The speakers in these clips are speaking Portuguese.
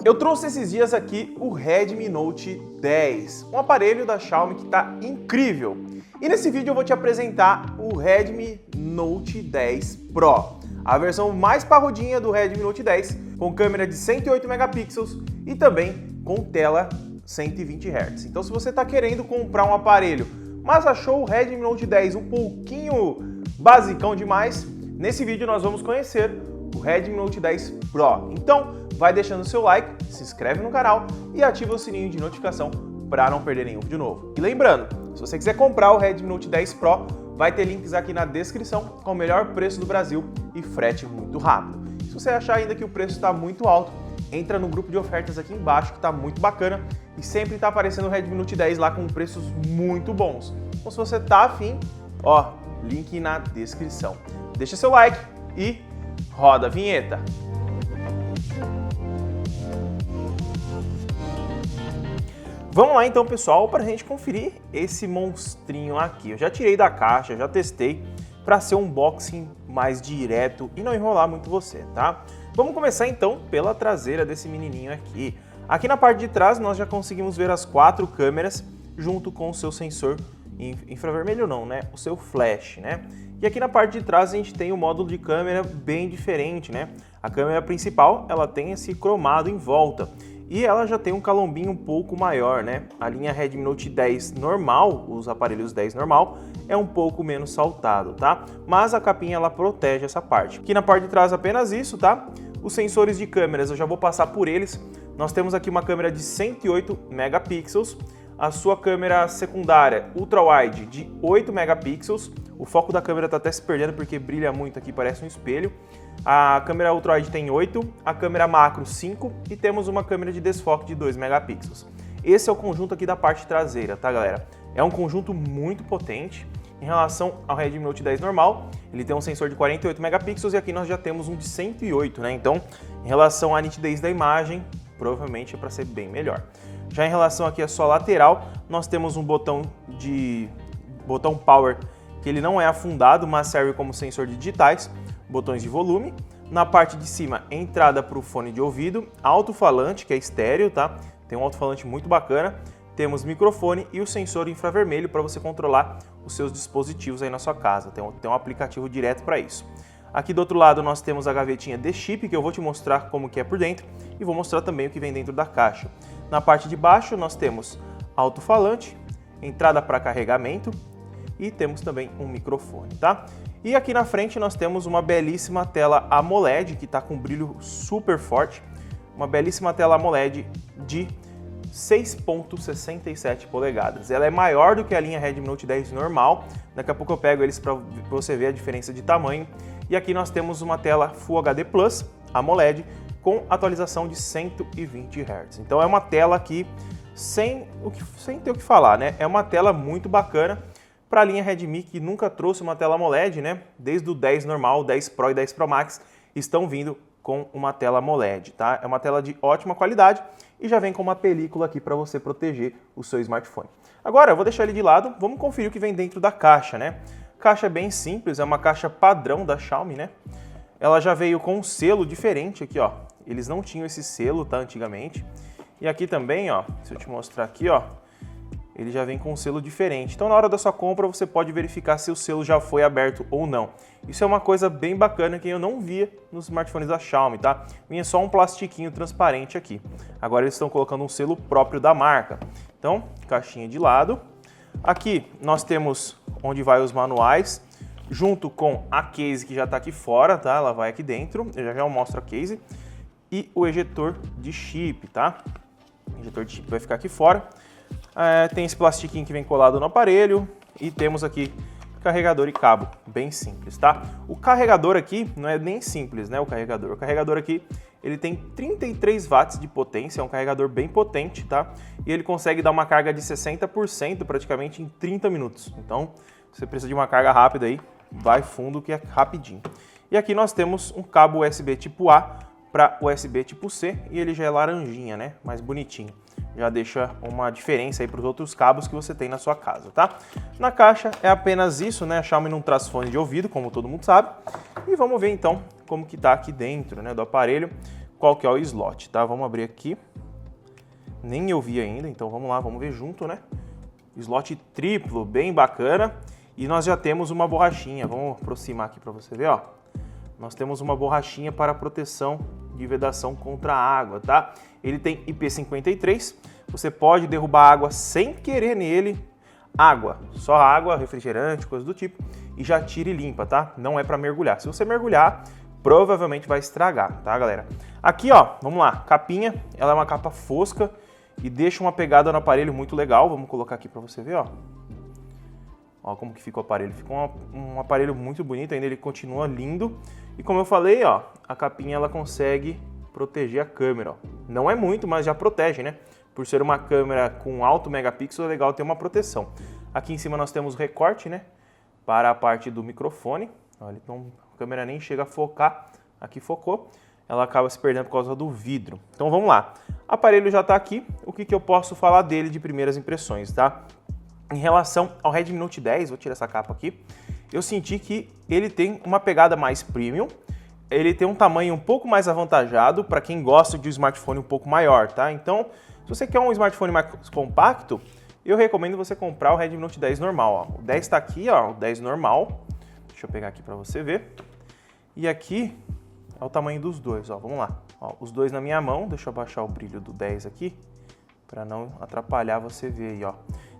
Eu trouxe esses dias aqui o Redmi Note 10, um aparelho da Xiaomi que está incrível. E nesse vídeo eu vou te apresentar o Redmi Note 10 Pro, a versão mais parrudinha do Redmi Note 10, com câmera de 108 megapixels e também com tela 120 Hz. Então se você está querendo comprar um aparelho, mas achou o Redmi Note 10 um pouquinho basicão demais, nesse vídeo nós vamos conhecer o Redmi Note 10 Pro. Então vai deixando o seu like, se inscreve no canal e ativa o sininho de notificação para não perder nenhum vídeo novo. E lembrando, se você quiser comprar o Redmi Note 10 Pro, vai ter links aqui na descrição com o melhor preço do Brasil e frete muito rápido. Se você achar ainda que o preço está muito alto, entra no grupo de ofertas aqui embaixo que está muito bacana e sempre está aparecendo o Redmi Note 10 lá com preços muito bons. Então se você tá afim, ó, link na descrição. Deixa seu like e roda a vinheta. Vamos lá então, pessoal, para a gente conferir esse monstrinho aqui. Eu já tirei da caixa, já testei para ser um unboxing mais direto e não enrolar muito você, tá? Vamos começar então pela traseira desse menininho aqui. Aqui na parte de trás nós já conseguimos ver as 4 câmeras junto com o seu sensor infravermelho não, né? O seu flash, né? E aqui na parte de trás a gente tem um módulo de câmera bem diferente, né? A câmera principal, ela tem esse cromado em volta. E ela já tem um calombinho um pouco maior, né? A linha Redmi Note 10 normal, os aparelhos 10 normal, é um pouco menos saltado, tá? Mas a capinha ela protege essa parte. Aqui na parte de trás apenas isso, tá? Os sensores de câmeras, eu já vou passar por eles. Nós temos aqui uma câmera de 108 megapixels, a sua câmera secundária ultra-wide de 8 megapixels. O foco da câmera tá até se perdendo porque brilha muito aqui, parece um espelho. A câmera ultra-wide tem 8, a câmera macro 5 e temos uma câmera de desfoque de 2 megapixels. Esse é o conjunto aqui da parte traseira, tá, galera? É um conjunto muito potente. Em relação ao Redmi Note 10 normal, ele tem um sensor de 48 megapixels e aqui nós já temos um de 108, né? Então, em relação à nitidez da imagem, provavelmente é para ser bem melhor. Já em relação aqui à sua lateral, nós temos um botão power que ele não é afundado, mas serve como sensor de digitais, botões de volume. Na parte de cima, entrada para o fone de ouvido, alto-falante, que é estéreo, tá? Tem um alto-falante muito bacana. Temos microfone e o sensor infravermelho para você controlar os seus dispositivos aí na sua casa. Tem um aplicativo direto para isso. Aqui do outro lado nós temos a gavetinha de chip, que eu vou te mostrar como que é por dentro e vou mostrar também o que vem dentro da caixa. Na parte de baixo nós temos alto-falante, entrada para carregamento e temos também um microfone, tá? E aqui na frente nós temos uma belíssima tela AMOLED que está com brilho super forte, uma belíssima tela AMOLED de 6.67 polegadas. Ela é maior do que a linha Redmi Note 10 normal, daqui a pouco eu pego eles para você ver a diferença de tamanho. E aqui nós temos uma tela Full HD Plus AMOLED com atualização de 120 Hz. Então é uma tela aqui sem ter o que falar, né? É uma tela muito bacana para a linha Redmi, que nunca trouxe uma tela AMOLED, né? Desde o 10 normal, o 10 Pro e 10 Pro Max estão vindo com uma tela AMOLED, tá? É uma tela de ótima qualidade e já vem com uma película aqui para você proteger o seu smartphone. Agora eu vou deixar ele de lado, vamos conferir o que vem dentro da caixa, né? Caixa bem simples, é uma caixa padrão da Xiaomi, né? Ela já veio com um selo diferente aqui, ó. Eles não tinham esse selo, tá? Antigamente. E aqui também, ó, se eu te mostrar aqui, ó, ele já vem com um selo diferente. Então, na hora da sua compra, você pode verificar se o selo já foi aberto ou não. Isso é uma coisa bem bacana que eu não via nos smartphones da Xiaomi, tá? Vinha só um plastiquinho transparente aqui. Agora eles estão colocando um selo próprio da marca. Então, caixinha de lado. Aqui nós temos onde vai os manuais, junto com a case que já está aqui fora, tá? Ela vai aqui dentro, eu já mostro a case. E o ejetor de chip, tá? O ejetor de chip vai ficar aqui fora. Tem esse plastiquinho que vem colado no aparelho e temos aqui carregador e cabo, bem simples, tá? O carregador aqui não é nem simples, né? O carregador aqui, ele tem 33 watts de potência, é um carregador bem potente, tá? E ele consegue dar uma carga de 60% praticamente em 30 minutos. Então, você precisa de uma carga rápida aí, vai fundo que é rapidinho. E aqui nós temos um cabo USB tipo A para USB tipo C e ele já é laranjinha, né? Mais bonitinho. Já deixa uma diferença aí para os outros cabos que você tem na sua casa, tá? Na caixa é apenas isso, né? A Xiaomi não traz fone de ouvido, como todo mundo sabe. E vamos ver então como que tá aqui dentro, né, do aparelho. qual que é o slot, tá? Vamos abrir aqui. Nem eu vi ainda, então vamos lá, vamos ver junto, né? Slot triplo, bem bacana. E nós já temos uma borrachinha, vamos aproximar aqui para você ver, ó. Nós temos uma borrachinha para proteção de vedação contra a água, tá? Ele tem IP53, você pode derrubar água sem querer nele, água, só água, refrigerante, coisa do tipo, e já tira e limpa, tá? Não é para mergulhar. Se você mergulhar, provavelmente vai estragar, tá, galera? Aqui, ó, vamos lá, capinha, ela é uma capa fosca e deixa uma pegada no aparelho muito legal. Vamos colocar aqui para você ver, ó. Ó como que fica o aparelho. Fica um aparelho muito bonito, ainda ele continua lindo. E como eu falei, ó, a capinha ela consegue proteger a câmera, ó. Não é muito, mas já protege, né? Por ser uma câmera com alto megapixel, é legal ter uma proteção. Aqui em cima nós temos recorte, né? Para a parte do microfone. Olha, então a câmera nem chega a focar. Aqui focou. Ela acaba se perdendo por causa do vidro. Então vamos lá. O aparelho já está aqui. O que eu posso falar dele de primeiras impressões, tá? Em relação ao Redmi Note 10, vou tirar essa capa aqui, eu senti que ele tem uma pegada mais premium. Ele tem um tamanho um pouco mais avantajado para quem gosta de um smartphone um pouco maior, tá? Então, se você quer um smartphone mais compacto, eu recomendo você comprar o Redmi Note 10 normal, ó. O 10 está aqui, ó, o 10 normal. Deixa eu pegar aqui para você ver. E aqui é o tamanho dos dois, ó. Vamos lá. Ó, os dois na minha mão. Deixa eu abaixar o brilho do 10 aqui para não atrapalhar você ver aí, ó.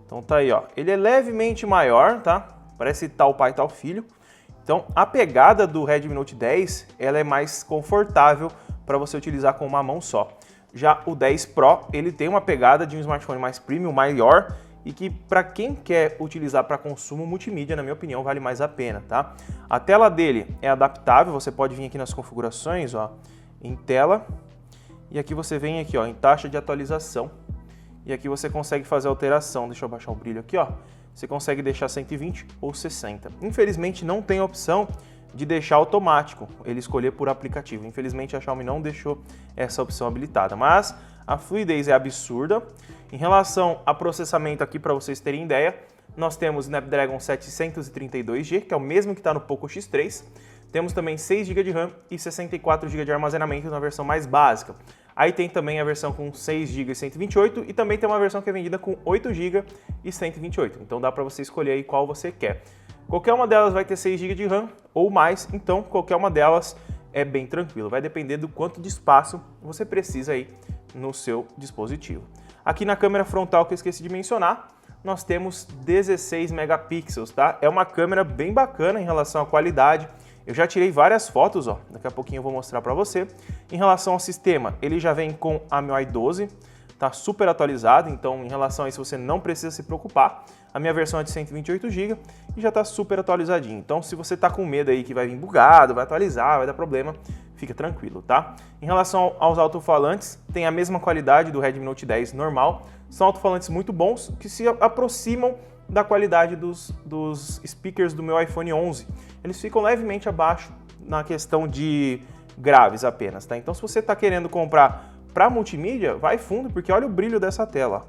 Então tá aí, ó. Ele é levemente maior, tá? Parece tal pai, tal filho. Então a pegada do Redmi Note 10, ela é mais confortável para você utilizar com uma mão só. Já o 10 Pro, ele tem uma pegada de um smartphone mais premium, maior, e que para quem quer utilizar para consumo multimídia, na minha opinião, vale mais a pena, tá? A tela dele é adaptável, você pode vir aqui nas configurações, ó, em tela, e aqui você vem aqui, ó, em taxa de atualização, e aqui você consegue fazer alteração. Deixa eu baixar o brilho aqui, ó. Você consegue deixar 120 ou 60. Infelizmente não tem a opção de deixar automático, ele escolher por aplicativo. Infelizmente a Xiaomi não deixou essa opção habilitada, mas a fluidez é absurda. Em relação a processamento aqui, para vocês terem ideia, nós temos Snapdragon 732G, que é o mesmo que está no Poco X3. Temos também 6 GB de RAM e 64 GB de armazenamento na versão mais básica. Aí tem também a versão com 6 GB e 128 e também tem uma versão que é vendida com 8 GB e 128. Então dá para você escolher aí qual você quer. Qualquer uma delas vai ter 6 GB de RAM ou mais, então qualquer uma delas é bem tranquilo. Vai depender do quanto de espaço você precisa aí no seu dispositivo. Aqui na câmera frontal, que eu esqueci de mencionar, nós temos 16 megapixels, tá? É uma câmera bem bacana em relação à qualidade. Eu já tirei várias fotos, ó, daqui a pouquinho eu vou mostrar para você. Em relação ao sistema, ele já vem com a MIUI 12, tá super atualizado, então em relação a isso você não precisa se preocupar. A minha versão é de 128 GB e já tá super atualizadinho. Então se você tá com medo aí que vai vir bugado, vai atualizar, vai dar problema, fica tranquilo, tá? Em relação aos alto-falantes, tem a mesma qualidade do Redmi Note 10 normal. São alto-falantes muito bons que se aproximam da qualidade dos speakers do meu iPhone 11. Eles ficam levemente abaixo na questão de graves apenas, tá? Então se você está querendo comprar para multimídia, vai fundo, porque olha o brilho dessa tela.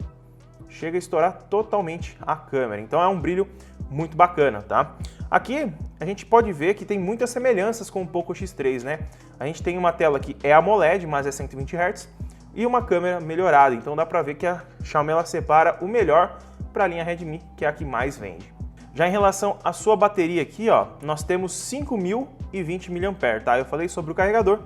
Chega a estourar totalmente a câmera, então é um brilho muito bacana, tá? Aqui a gente pode ver que tem muitas semelhanças com o Poco X3, né? A gente tem uma tela que é AMOLED, mas é 120 Hz, e uma câmera melhorada, então dá para ver que a Xiaomi ela separa o melhor para a linha Redmi, que é a que mais vende. Já em relação à sua bateria aqui, ó, nós temos 5.020 mAh, tá? Eu falei sobre o carregador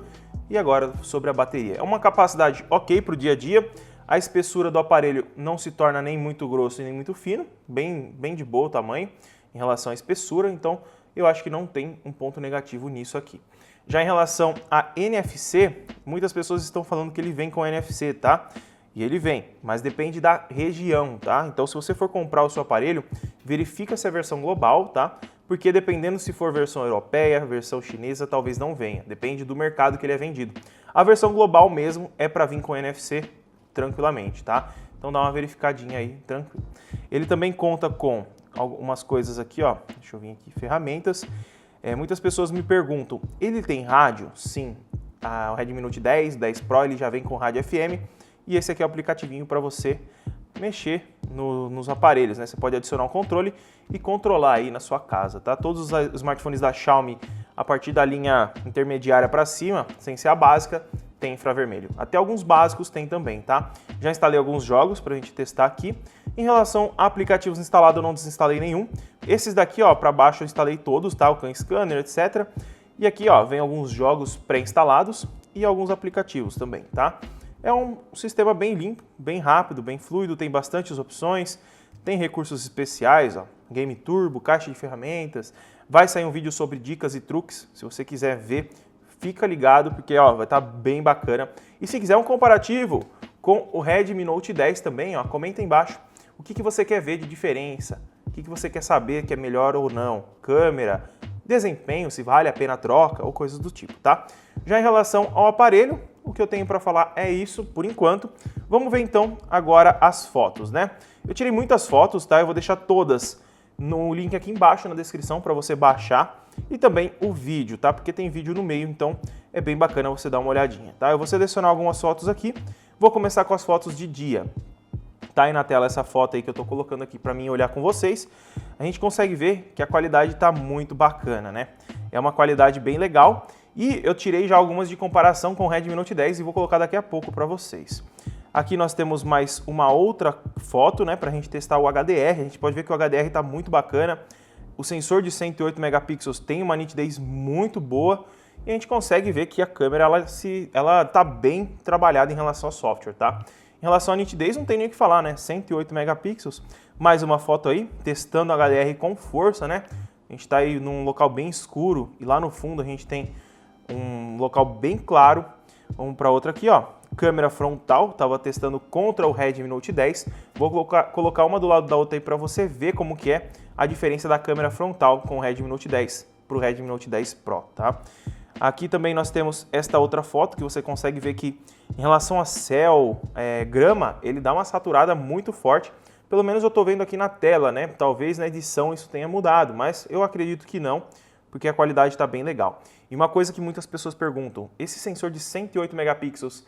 e agora sobre a bateria. É uma capacidade ok para o dia a dia. A espessura do aparelho não se torna nem muito grosso nem muito fino, bem de boa o tamanho em relação à espessura, então eu acho que não tem um ponto negativo nisso aqui. Já em relação a NFC, muitas pessoas estão falando que ele vem com NFC, tá? E ele vem, mas depende da região, tá? Então, se você for comprar o seu aparelho, verifica se é versão global, tá? Porque dependendo se for versão europeia, versão chinesa, talvez não venha. Depende do mercado que ele é vendido. A versão global mesmo é para vir com NFC tranquilamente, tá? Então, dá uma verificadinha aí, tranquilo. Ele também conta com algumas coisas aqui, ó. Deixa eu vir aqui, ferramentas. Muitas pessoas me perguntam, ele tem rádio? Sim. O Redmi Note 10, 10 Pro, ele já vem com rádio FM. E esse aqui é o aplicativinho para você mexer nos aparelhos, né? Você pode adicionar um controle e controlar aí na sua casa, tá? Todos os smartphones da Xiaomi, a partir da linha intermediária para cima, sem ser a básica, tem infravermelho. Até alguns básicos tem também, tá? Já instalei alguns jogos pra gente testar aqui. Em relação a aplicativos instalados, eu não desinstalei nenhum. Esses daqui, ó, pra baixo eu instalei todos, tá? O CanScanner, etc. E aqui, ó, vem alguns jogos pré-instalados e alguns aplicativos também, tá? É um sistema bem limpo, bem rápido, bem fluido, tem bastantes opções, tem recursos especiais, ó, Game Turbo, caixa de ferramentas. Vai sair um vídeo sobre dicas e truques, se você quiser ver, fica ligado, porque ó, vai estar bem bacana. E se quiser um comparativo com o Redmi Note 10 também, ó, comenta aí embaixo o que você quer ver de diferença, o que você quer saber que é melhor ou não, câmera, desempenho, se vale a pena a troca ou coisas do tipo, tá? Já em relação ao aparelho, o que eu tenho para falar é isso por enquanto. Vamos ver então agora as fotos, né? Eu tirei muitas fotos, tá? Eu vou deixar todas no link aqui embaixo na descrição para você baixar e também o vídeo, tá? Porque tem vídeo no meio, então é bem bacana você dar uma olhadinha, tá? Eu vou selecionar algumas fotos aqui, vou começar com as fotos de dia. Tá aí na tela essa foto aí que eu tô colocando aqui para mim olhar com vocês. A gente consegue ver que a qualidade tá muito bacana, né? É uma qualidade bem legal e eu tirei já algumas de comparação com o Redmi Note 10 e vou colocar daqui a pouco para vocês. Aqui nós temos mais uma outra foto, né, para a gente testar o HDR. A gente pode ver que o HDR está muito bacana. O sensor de 108 megapixels tem uma nitidez muito boa e a gente consegue ver que a câmera ela está bem trabalhada em relação ao software, tá? Em relação à nitidez não tem nem o que falar, né? 108 megapixels. Mais uma foto aí, testando o HDR com força, né? A gente está aí num local bem escuro e lá no fundo a gente tem um local bem claro. Vamos para outra aqui, ó. Câmera frontal, estava testando contra o Redmi Note 10. Vou colocar uma do lado da outra aí para você ver como que é a diferença da câmera frontal com o Redmi Note 10 para o Redmi Note 10 Pro, tá? Aqui também nós temos esta outra foto que você consegue ver que em relação a céu, grama, ele dá uma saturada muito forte. Pelo menos eu estou vendo aqui na tela, né? Talvez na edição isso tenha mudado, mas eu acredito que não, porque a qualidade está bem legal. E uma coisa que muitas pessoas perguntam, esse sensor de 108 megapixels,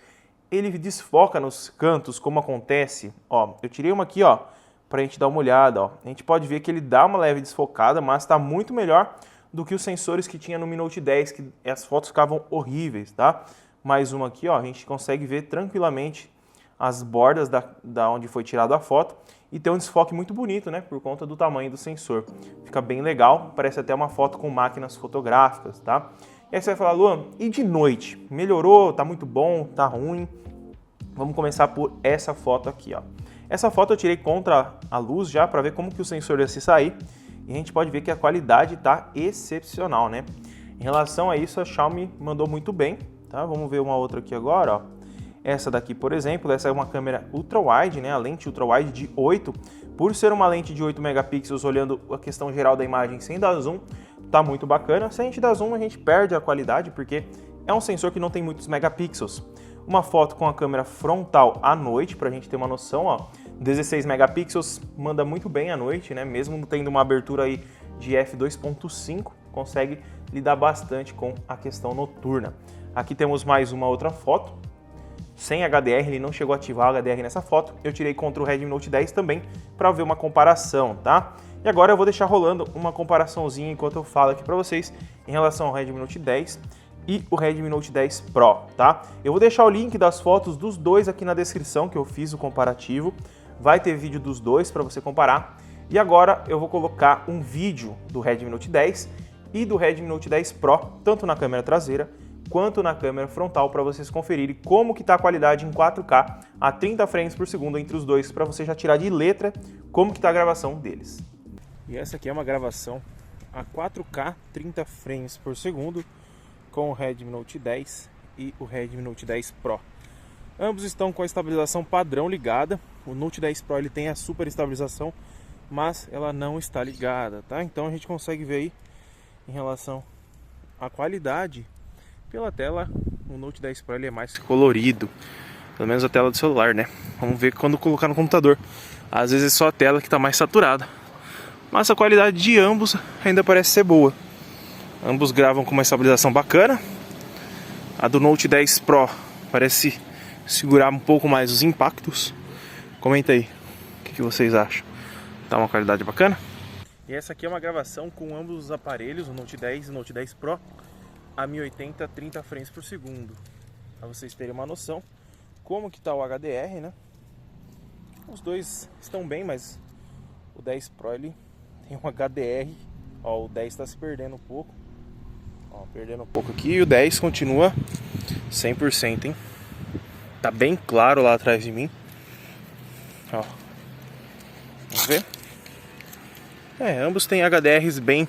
ele desfoca nos cantos, como acontece? Ó, eu tirei uma aqui, ó, pra gente dar uma olhada, ó. A gente pode ver que ele dá uma leve desfocada, mas está muito melhor do que os sensores que tinha no Mi Note 10, que as fotos ficavam horríveis, tá? Mais uma aqui, ó, a gente consegue ver tranquilamente as bordas da onde foi tirada a foto e tem um desfoque muito bonito, né, por conta do tamanho do sensor. Fica bem legal, parece até uma foto com máquinas fotográficas, tá? E aí você vai falar, Luan, e de noite? Melhorou? Tá muito bom? Tá ruim? Vamos começar por essa foto aqui, ó. Essa foto eu tirei contra a luz já para ver como que o sensor ia se sair. E a gente pode ver que a qualidade tá excepcional, né? Em relação a isso, a Xiaomi mandou muito bem, tá? Vamos ver uma outra aqui agora, ó. Essa daqui, por exemplo, essa é uma câmera ultra-wide, né? A lente ultra-wide de 8. Por ser uma lente de 8 megapixels, olhando a questão geral da imagem sem dar zoom, tá muito bacana. Se a gente dá zoom, a gente perde a qualidade, porque é um sensor que não tem muitos megapixels. Uma foto com a câmera frontal à noite, pra gente ter uma noção, ó. 16 megapixels, manda muito bem à noite, né? Mesmo tendo uma abertura aí de f2.5, consegue lidar bastante com a questão noturna. Aqui temos mais uma outra foto, sem HDR, ele não chegou a ativar o HDR nessa foto. Eu tirei contra o Redmi Note 10 também, para ver uma comparação, tá? E agora eu vou deixar rolando uma comparaçãozinha enquanto eu falo aqui para vocês em relação ao Redmi Note 10 e o Redmi Note 10 Pro, tá? Eu vou deixar o link das fotos dos dois aqui na descrição, que eu fiz o comparativo. Vai ter vídeo dos dois para você comparar. E agora eu vou colocar um vídeo do Redmi Note 10 e do Redmi Note 10 Pro, tanto na câmera traseira quanto na câmera frontal, para vocês conferirem como que está a qualidade em 4K a 30 frames por segundo entre os dois, para você já tirar de letra como que está a gravação deles. E essa aqui é uma gravação a 4K 30 frames por segundo com o Redmi Note 10 e o Redmi Note 10 Pro. Ambos estão com a estabilização padrão ligada. O Note 10 Pro ele tem a super estabilização, mas ela não está ligada, tá? Então a gente consegue ver aí em relação à qualidade pela tela, o Note 10 Pro ele é mais colorido, pelo menos a tela do celular, né? Vamos ver quando colocar no computador. Às vezes é só a tela que está mais saturada, mas a qualidade de ambos ainda parece ser boa. Ambos gravam com uma estabilização bacana. A do Note 10 Pro parece segurar um pouco mais os impactos. Comenta aí o que vocês acham. Tá uma qualidade bacana? E essa aqui é uma gravação com ambos os aparelhos, o Note 10 e o Note 10 Pro, a 1080 30 frames por segundo. para vocês terem uma noção como que tá o HDR, né? Os dois estão bem, mas o 10 Pro ele tem um HDR, ó, o 10 está se perdendo um pouco, ó, perdendo um pouco aqui, e o 10 continua 100%, hein? Tá bem claro lá atrás de mim, ó, vamos ver? Ambos têm HDRs bem,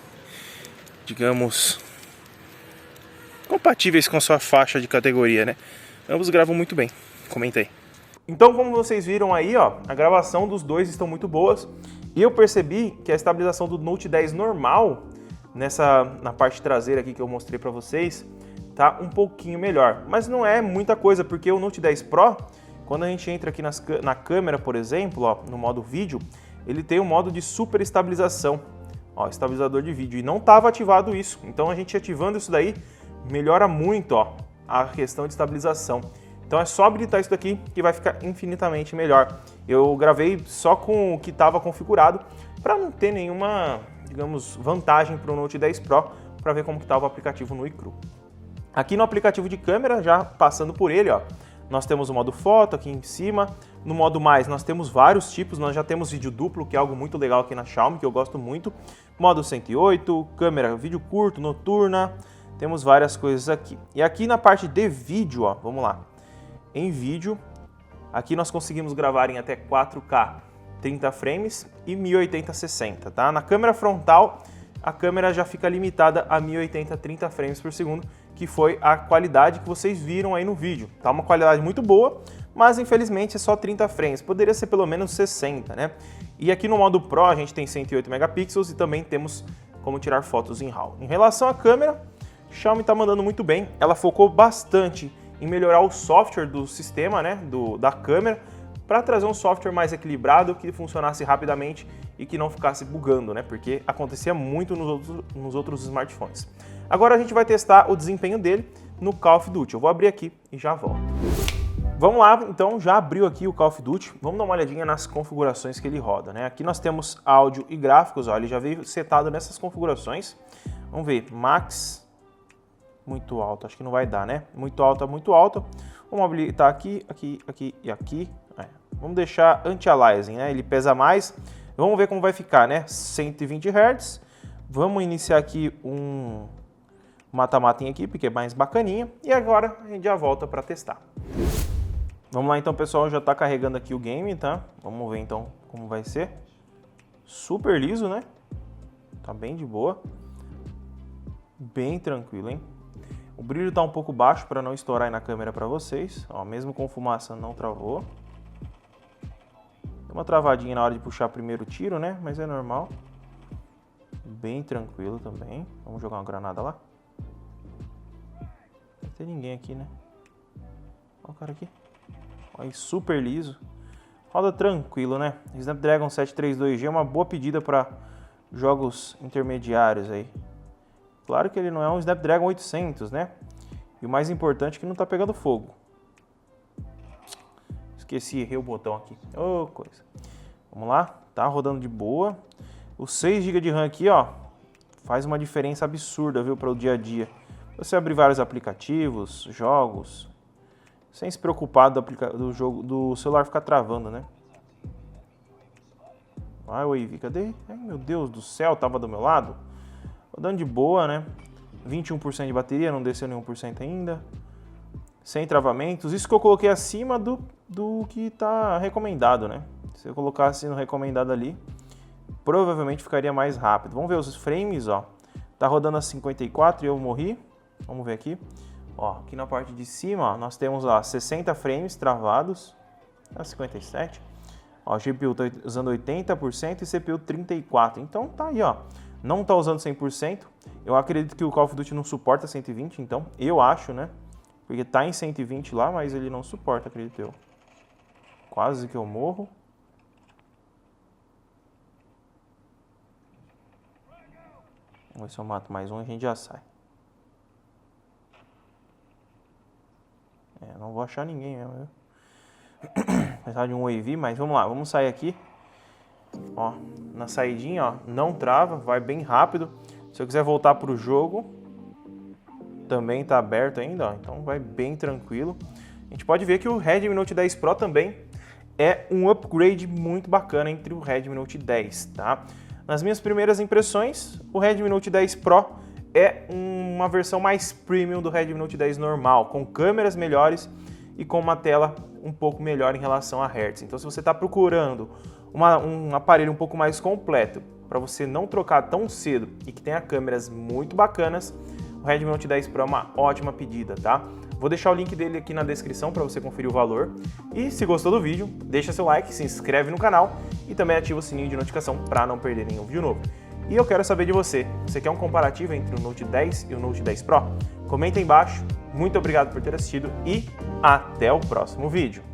digamos, compatíveis com sua faixa de categoria, né? Ambos gravam muito bem, comenta aí. Então, como vocês viram aí, ó, a gravação dos dois estão muito boas. E eu percebi que a estabilização do Note 10 normal, na parte traseira aqui que eu mostrei para vocês, tá um pouquinho melhor. Mas não é muita coisa, porque o Note 10 Pro, quando a gente entra aqui na câmera, por exemplo, ó, no modo vídeo, ele tem um modo de super estabilização, ó, estabilizador de vídeo, e não estava ativado isso. Então a gente ativando isso daí melhora muito, ó, a questão de estabilização. Então é só habilitar isso daqui que vai ficar infinitamente melhor. Eu gravei só com o que estava configurado para não ter nenhuma, digamos, vantagem para o Note 10 Pro, para ver como que estava o aplicativo no iCru. Aqui no aplicativo de câmera, já passando por ele, ó, nós temos o modo foto aqui em cima. No modo mais, nós temos vários tipos. Nós já temos vídeo duplo, que é algo muito legal aqui na Xiaomi, que eu gosto muito. Modo 108, câmera vídeo curto, noturna. Temos várias coisas aqui. E aqui na parte de vídeo, ó, vamos lá. Em vídeo, aqui nós conseguimos gravar em até 4K 30 frames e 1080 60, tá? Na câmera frontal, a câmera já fica limitada a 1080 30 frames por segundo, que foi a qualidade que vocês viram aí no vídeo. Tá uma qualidade muito boa, mas infelizmente é só 30 frames, poderia ser pelo menos 60, né? E aqui no modo Pro a gente tem 108 megapixels e também temos como tirar fotos em RAW. Em relação à câmera, a Xiaomi tá mandando muito bem, ela focou bastante em melhorar o software do sistema, né, da câmera, para trazer um software mais equilibrado, que funcionasse rapidamente e que não ficasse bugando, né, porque acontecia muito nos outros smartphones. Agora a gente vai testar o desempenho dele no Call of Duty. Eu vou abrir aqui e já volto. Vamos lá, então, já abriu aqui o Call of Duty. Vamos dar uma olhadinha nas configurações que ele roda, né? Aqui nós temos áudio e gráficos, ó, ele já veio setado nessas configurações. Vamos ver, Max... muito alto, acho que não vai dar, né? Muito alto, muito alto. Vamos habilitar aqui, aqui, aqui e aqui. Vamos deixar anti-aliasing, né? Ele pesa mais. Vamos ver como vai ficar, né? 120 Hz. Vamos iniciar aqui um mata-mata em equipe, que é mais bacaninha. E agora a gente já volta para testar. Vamos lá então, pessoal. Já está carregando aqui o game, tá? Vamos ver então como vai ser. Super liso, né? Tá bem de boa. Bem tranquilo, hein? O brilho está um pouco baixo para não estourar aí na câmera para vocês. Ó, mesmo com fumaça não travou. Deu uma travadinha na hora de puxar o primeiro tiro, né? Mas é normal. Bem tranquilo também. Vamos jogar uma granada lá. Não tem ninguém aqui, né? Olha o cara aqui. Olha aí, super liso. Roda tranquilo, né? Snapdragon 732G é uma boa pedida para jogos intermediários aí. Claro que ele não é um Snapdragon 800, né? E o mais importante é que não tá pegando fogo. Esqueci, errei o botão aqui. Ô, coisa. Vamos lá, tá rodando de boa. O 6 GB de RAM aqui, ó, faz uma diferença absurda, viu, para o dia a dia. Você abrir vários aplicativos, jogos, sem se preocupar do celular ficar travando, né? Vai, Wave, cadê? Ai, meu Deus do céu, tava do meu lado. Rodando de boa, né? 21% de bateria, não desceu nenhum por cento ainda. Sem travamentos. Isso que eu coloquei acima do que tá recomendado, né? Se eu colocasse no recomendado ali, provavelmente ficaria mais rápido. Vamos ver os frames, ó. Tá rodando a 54 e eu morri. Vamos ver aqui. Ó, aqui na parte de cima, ó, nós temos lá 60 frames travados. A 57. Ó, a GPU tá usando 80% e CPU 34%. Então tá aí, ó. Não tá usando 100%. Eu acredito que o Call of Duty não suporta 120, então. Eu acho, né? Porque tá em 120 lá, mas ele não suporta, acredito eu. Quase que eu morro. Vamos ver se eu mato mais um e a gente já sai. Não vou achar ninguém mesmo. Apesar de um Wave, mas vamos lá. Vamos sair aqui. Ó, na saidinha, ó, não trava, vai bem rápido. Se eu quiser voltar pro jogo, também está aberto ainda, ó, então vai bem tranquilo. A gente pode ver que o Redmi Note 10 Pro também é um upgrade muito bacana entre o Redmi Note 10, tá? Nas minhas primeiras impressões, o Redmi Note 10 Pro é uma versão mais premium do Redmi Note 10 normal, com câmeras melhores e com uma tela um pouco melhor em relação a hertz. Então, se você está procurando um aparelho um pouco mais completo, para você não trocar tão cedo e que tenha câmeras muito bacanas, o Redmi Note 10 Pro é uma ótima pedida, tá? Vou deixar o link dele aqui na descrição para você conferir o valor. E se gostou do vídeo, deixa seu like, se inscreve no canal e também ativa o sininho de notificação para não perder nenhum vídeo novo. E eu quero saber de você, você quer um comparativo entre o Note 10 e o Note 10 Pro? Comenta aí embaixo, muito obrigado por ter assistido e até o próximo vídeo.